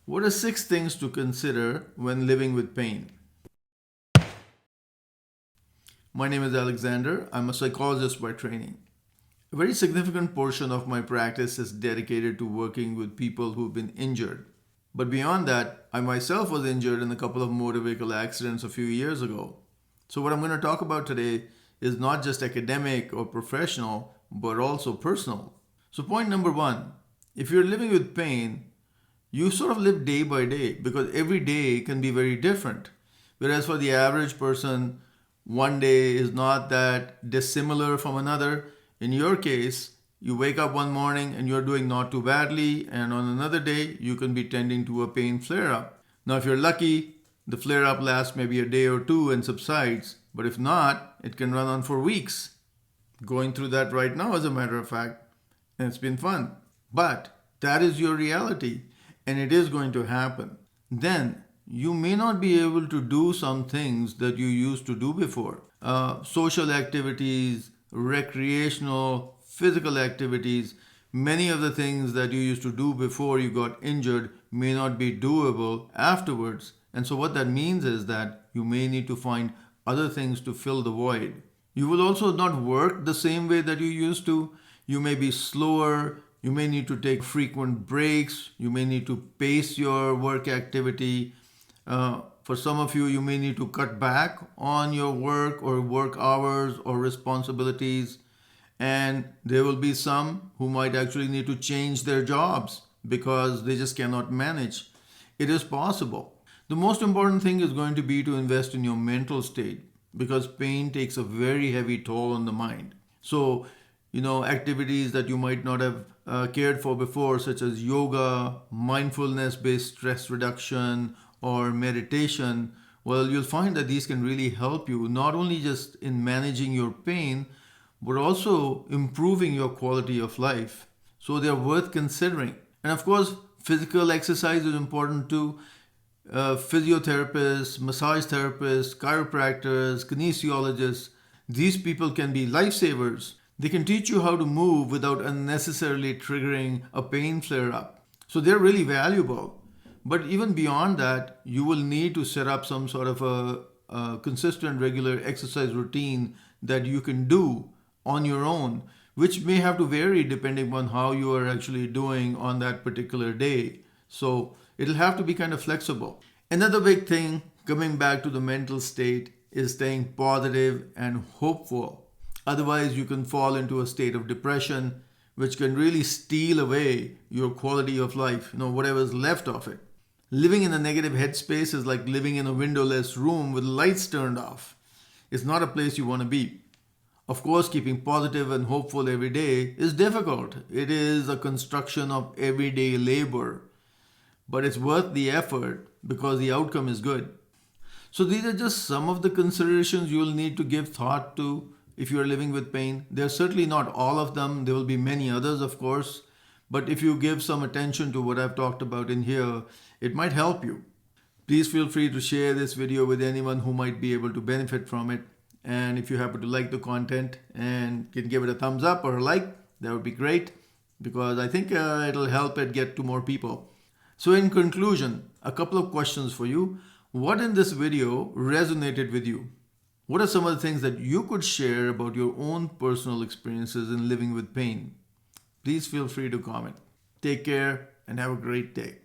What are 6 things to consider when living with pain? My name is Alexander. I'm a psychologist by training. A very significant portion of my practice is dedicated to working with people who've been injured. But beyond that, I myself was injured in a couple of motor vehicle accidents a few years ago. So, what I'm going to talk about today is not just academic or professional, but also personal. So, point number one, if you're living with pain, you sort of live day by day because every day can be very different. Whereas for the average person, one day is not that dissimilar from another. In your case, you wake up one morning and you're doing not too badly, and on another day, you can be tending to a pain flare up. Now, if you're lucky, the flare up lasts maybe a day or two and subsides, but if not, it can run on for weeks. Going through that right now, as a matter of fact, and it's been fun. But that is your reality, and it is going to happen. Then you may not be able to do some things that you used to do before. Social activities, recreational, physical activities, many of the things that you used to do before you got injured may not be doable afterwards. And so, what that means is that you may need to find other things to fill the void. You will also not work the same way that you used to. You may be slower. You may need to take frequent breaks. You may need to pace your work activity. For some of you, you may need to cut back on your work or work hours or responsibilities. And there will be some who might actually need to change their jobs because they just cannot manage. It is possible. The most important thing is going to be to invest in your mental state because pain takes a very heavy toll on the mind. So, activities that you might not have cared for before, such as yoga, mindfulness based stress reduction, or meditation, well, you'll find that these can really help you not only just in managing your pain, but also improving your quality of life. So they're worth considering. And of course, physical exercise is important too. Physiotherapists, massage therapists, chiropractors, kinesiologists, these people can be lifesavers. They can teach you how to move without unnecessarily triggering a pain flare up. So they're really valuable. But even beyond that, you will need to set up some sort of a consistent, regular exercise routine that you can do on your own, which may have to vary depending on how you are actually doing on that particular day. So it'll have to be kind of flexible. Another big thing, coming back to the mental state, is staying positive and hopeful. Otherwise, you can fall into a state of depression, which can really steal away your quality of life, whatever's left of it. Living in a negative headspace is like living in a windowless room with lights turned off. It's not a place you want to be. Of course, keeping positive and hopeful every day is difficult. It is a construction of everyday labor, but it's worth the effort because the outcome is good. So, these are just some of the considerations you'll need to give thought to if you're living with pain. They're certainly not all of them, there will be many others, of course. But if you give some attention to what I've talked about in here, it might help you. Please feel free to share this video with anyone who might be able to benefit from it. And if you happen to like the content and can give it a thumbs up or a like, that would be great because I think it'll help it get to more people. So, in conclusion, a couple of questions for you. What in this video resonated with you? What are some of the things that you could share about your own personal experiences in living with pain? Please feel free to comment. Take care and have a great day.